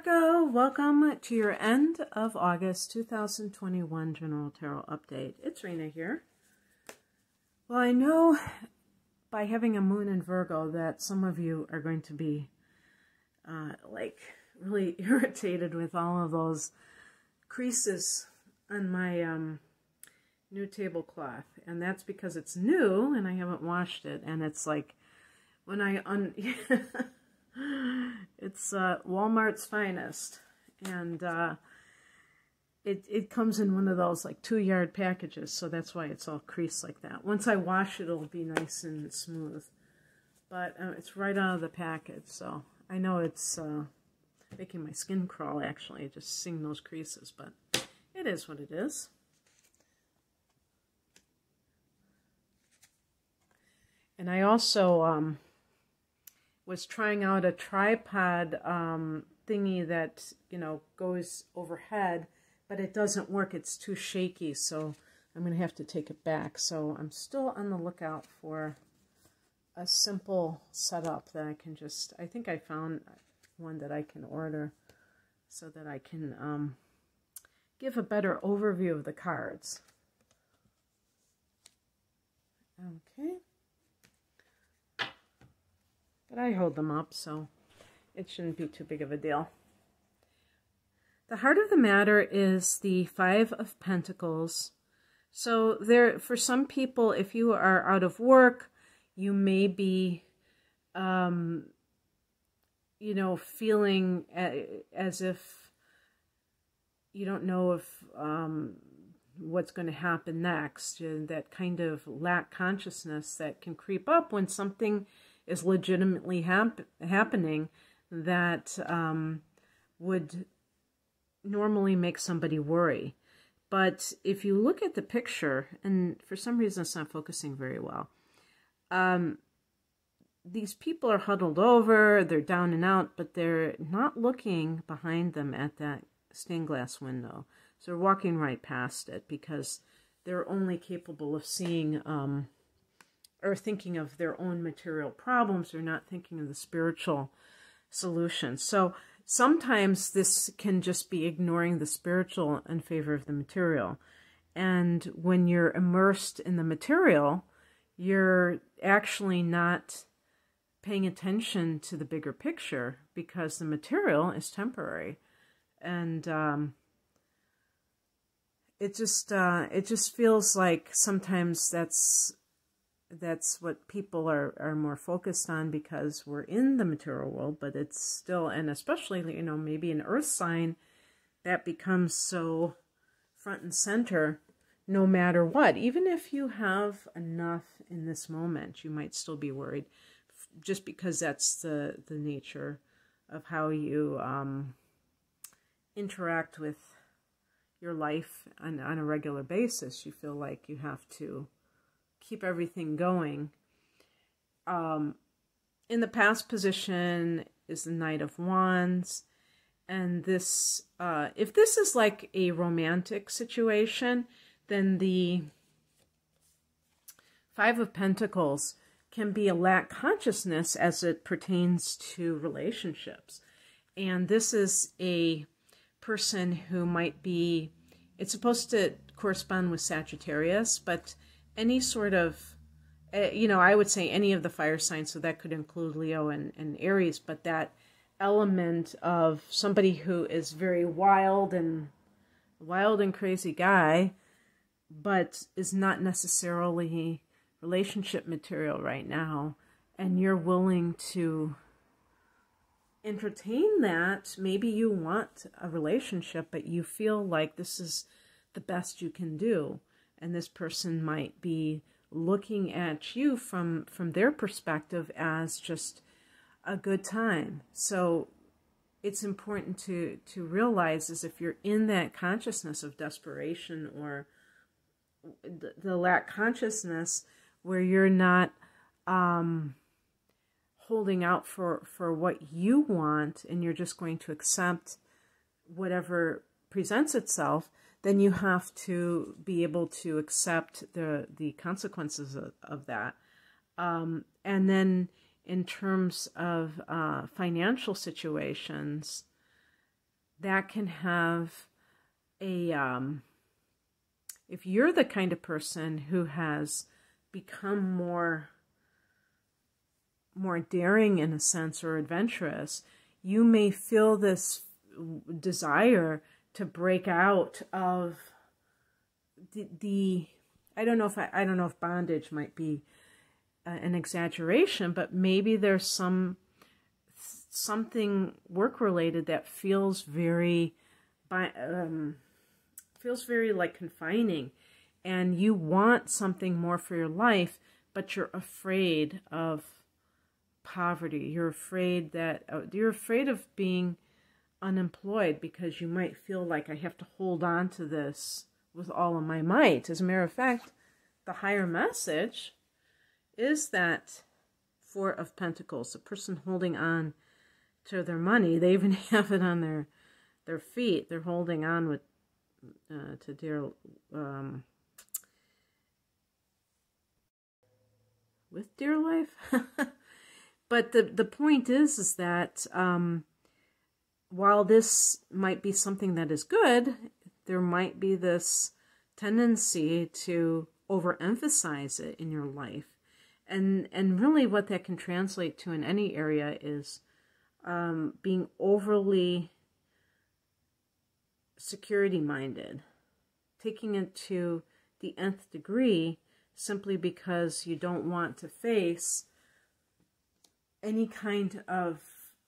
Virgo, welcome to your end of August 2021 General Tarot Update. It's Rena here. Well, I know by having a moon in Virgo that some of you are going to be really irritated with all of those creases on my new tablecloth. And that's because it's new and I haven't washed it. And it's like when I it's Walmart's finest, and it comes in one of those like 2-yard packages, so that's why it's all creased like that. Once I wash it, it'll be nice and smooth, but it's right out of the package, so I know it's making my skin crawl actually, just seeing those creases, but it is what it is. And I also was trying out a tripod thingy that, goes overhead, but it doesn't work. It's too shaky, so I'm going to have to take it back. So I'm still on the lookout for a simple setup that I can just, I think I found one that I can order so that I can give a better overview of the cards. Okay. But I hold them up, so it shouldn't be too big of a deal. The heart of the matter is the Five of Pentacles. So for some people, if you are out of work, you may be, feeling as if you don't know if what's going to happen next. That kind of lack consciousness that can creep up when something is legitimately happening that would normally make somebody worry. But if you look at the picture, and for some reason it's not focusing very well, these people are huddled over, they're down and out, but they're not looking behind them at that stained glass window. So they're walking right past it because they're only capable of seeing or thinking of their own material problems. They're not thinking of the spiritual solution. So sometimes this can just be ignoring the spiritual in favor of the material. And when you're immersed in the material, you're actually not paying attention to the bigger picture because the material is temporary. And it just feels like sometimes that's what people are more focused on because we're in the material world, but it's still, and especially, maybe an earth sign that becomes so front and center no matter what. Even if you have enough in this moment, you might still be worried just because that's the nature of how you interact with your life on a regular basis. You feel like you have to keep everything going. In the past position is the Knight of Wands, and this, if this is like a romantic situation, then the Five of Pentacles can be a lack consciousness as it pertains to relationships. And this is a person who might be, it's supposed to correspond with Sagittarius, but any sort of, I would say any of the fire signs, so that could include Leo and Aries, but that element of somebody who is very wild and crazy guy, but is not necessarily relationship material right now, and you're willing to entertain that. Maybe you want a relationship, but you feel like this is the best you can do. And this person might be looking at you from their perspective as just a good time. So it's important to realize is if you're in that consciousness of desperation or the lack consciousness where you're not holding out for what you want and you're just going to accept whatever presents itself, then you have to be able to accept the consequences of that. And then in terms of financial situations, that can have a, if you're the kind of person who has become more daring in a sense, or adventurous, you may feel this desire to break out of the I don't know if bondage might be an exaggeration, but maybe there's something work related that feels very like confining, and you want something more for your life, but you're afraid of poverty. You're afraid of being unemployed, because you might feel like, I have to hold on to this with all of my might. As a matter of fact, the higher message is that Four of Pentacles, the person holding on to their money. They even have it on their feet. They're holding on with to dear with dear life. But the point is that while this might be something that is good, there might be this tendency to overemphasize it in your life. And really what that can translate to in any area is being overly security-minded, taking it to the nth degree simply because you don't want to face any kind of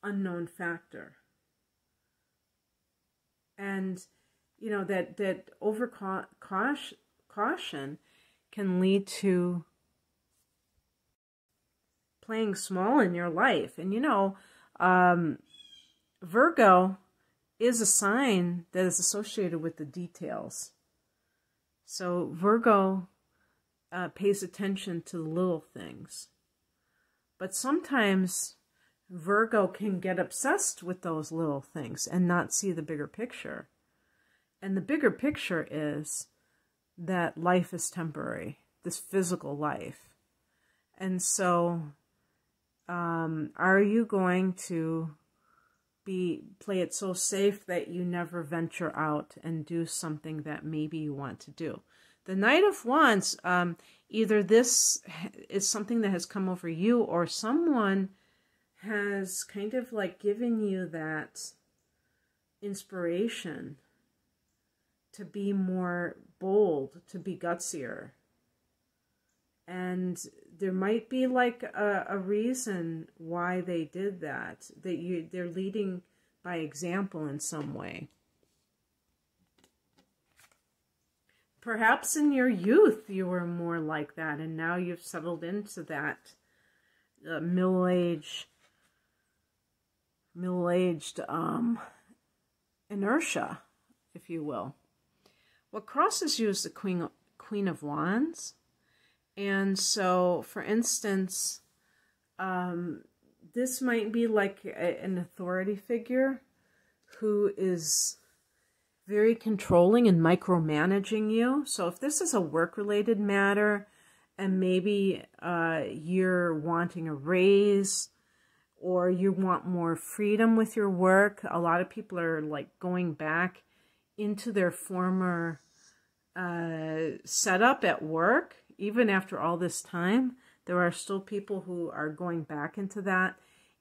unknown factor. And, you know, that over caution can lead to playing small in your life. And, you know, Virgo is a sign that is associated with the details. So Virgo pays attention to the little things. But sometimes Virgo can get obsessed with those little things and not see the bigger picture. And the bigger picture is that life is temporary, this physical life. And so, are you going to play it so safe that you never venture out and do something that maybe you want to do? The Knight of Wands, either this is something that has come over you, or someone has kind of like given you that inspiration to be more bold, to be gutsier. And there might be like a reason why they did that, they're leading by example in some way. Perhaps in your youth you were more like that, and now you've settled into that middle-aged inertia, if you will. What crosses you is the Queen of Wands. And so, for instance, this might be like an authority figure who is very controlling and micromanaging you. So if this is a work-related matter, and maybe you're wanting a raise, or you want more freedom with your work, a lot of people are like going back into their former setup at work. Even after all this time, there are still people who are going back into that.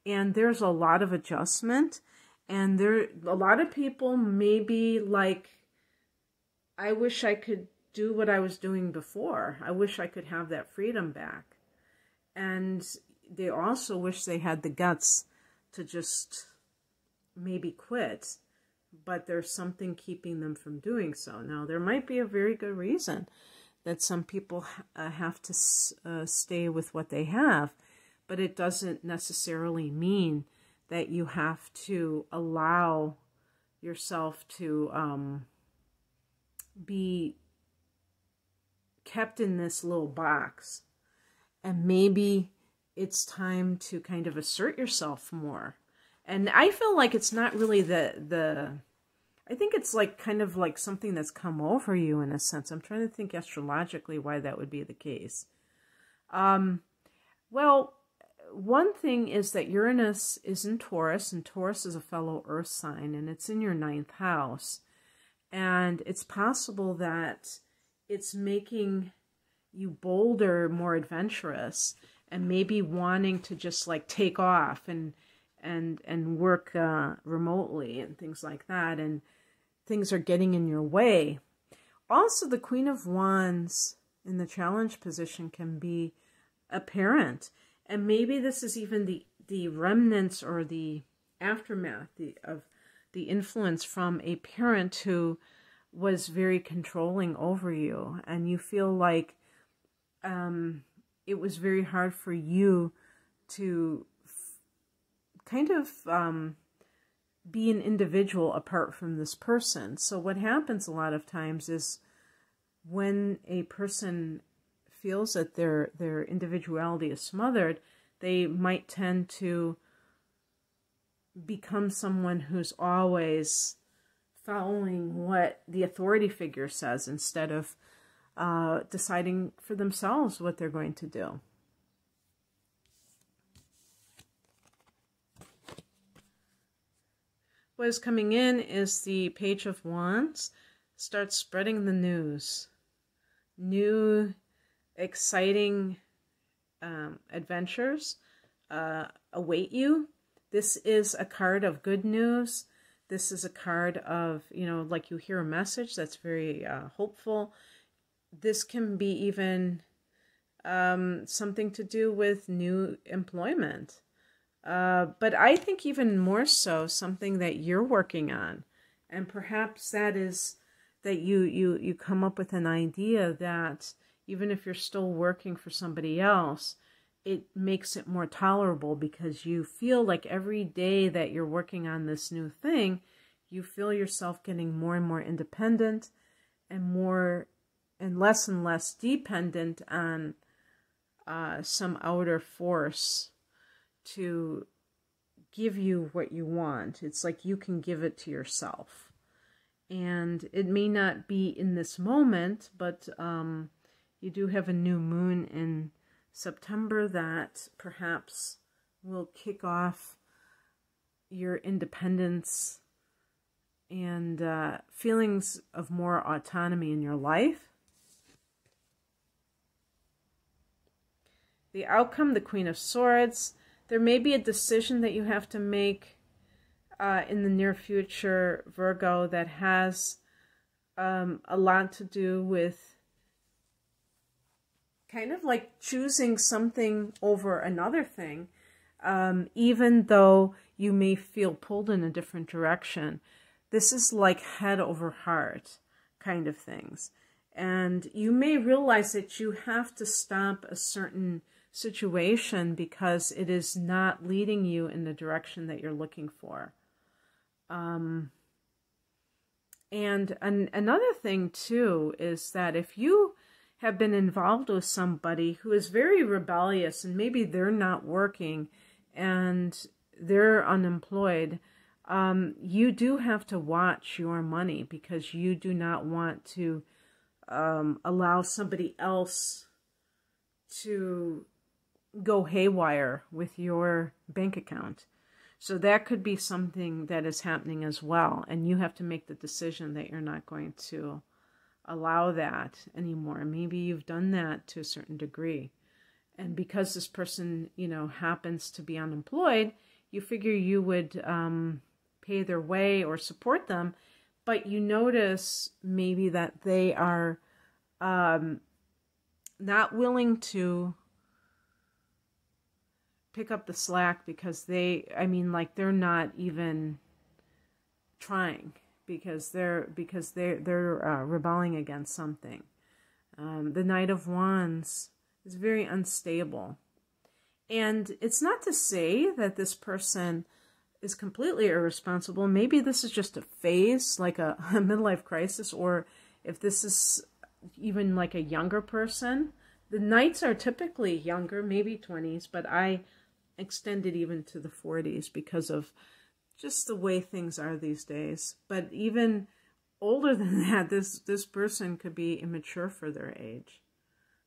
And there's a lot of adjustment. And a lot of people may be like, I wish I could do what I was doing before. I wish I could have that freedom back. And they also wish they had the guts to just maybe quit. But there's something keeping them from doing so. Now, there might be a very good reason that some people have to stay with what they have, but it doesn't necessarily mean that you have to allow yourself to be kept in this little box. And maybe it's time to kind of assert yourself more. And I feel like it's not really I think it's like kind of like something that's come over you in a sense. I'm trying to think astrologically why that would be the case. Well, one thing is that Uranus is in Taurus, and Taurus is a fellow earth sign, and it's in your 9th house. And it's possible that it's making you bolder, more adventurous, and maybe wanting to just like take off and work remotely and things like that, and things are getting in your way. Also, the Queen of Wands in the challenge position can be a parent, and maybe this is even the remnants or the aftermath of the influence from a parent who was very controlling over you, and you feel like it was very hard for you to kind of be an individual apart from this person. So what happens a lot of times is when a person feels that their individuality is smothered, they might tend to become someone who's always following what the authority figure says instead of deciding for themselves what they're going to do. What is coming in is the Page of Wands. Start spreading the news. New, exciting adventures await you. This is a card of good news. This is a card of, like you hear a message that's very hopeful. This can be even something to do with new employment. But I think even more so something that you're working on. And perhaps that is that you come up with an idea that even if you're still working for somebody else, it makes it more tolerable because you feel like every day that you're working on this new thing, you feel yourself getting more and more independent and less dependent on some outer force to give you what you want. It's like you can give it to yourself. And it may not be in this moment, but you do have a new moon in September that perhaps will kick off your independence and feelings of more autonomy in your life. The outcome, the Queen of Swords. There may be a decision that you have to make in the near future, Virgo, that has a lot to do with kind of like choosing something over another thing, even though you may feel pulled in a different direction. This is like head over heart kind of things. And you may realize that you have to stop a certain situation because it is not leading you in the direction that you're looking for. And another thing too is that if you have been involved with somebody who is very rebellious and maybe they're not working and they're unemployed, you do have to watch your money because you do not want to allow somebody else to go haywire with your bank account. So that could be something that is happening as well. And you have to make the decision that you're not going to allow that anymore. Maybe you've done that to a certain degree. And because this person, happens to be unemployed, you figure you would pay their way or support them. But you notice maybe that they are not willing to pick up the slack because they're not even trying because they're rebelling against something. The Knight of Wands is very unstable. And it's not to say that this person is completely irresponsible. Maybe this is just a phase, like a midlife crisis, or if this is even like a younger person. The Knights are typically younger, maybe 20s, but I extend it even to the 40s because of just the way things are these days. But even older than that, this person could be immature for their age,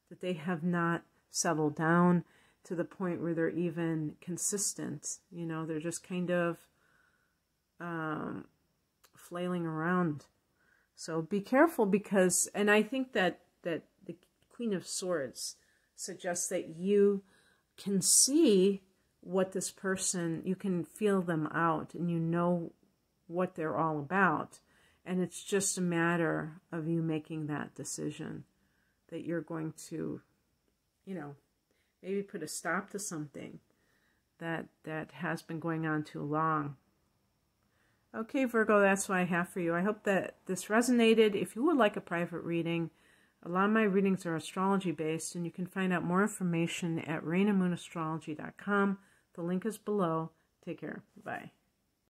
that they have not settled down. to the point where they're even consistent. You know, they're just kind of flailing around. So be careful, because, and I think that the Queen of Swords suggests that you can see what this person, you can feel them out, and you know what they're all about. And it's just a matter of you making that decision that you're going to, you know, maybe put a stop to something that has been going on too long. Okay, Virgo, that's what I have for you. I hope that this resonated. If you would like a private reading, a lot of my readings are astrology based, and you can find out more information at rainandmoonastrology.com. The link is below. Take care. Bye.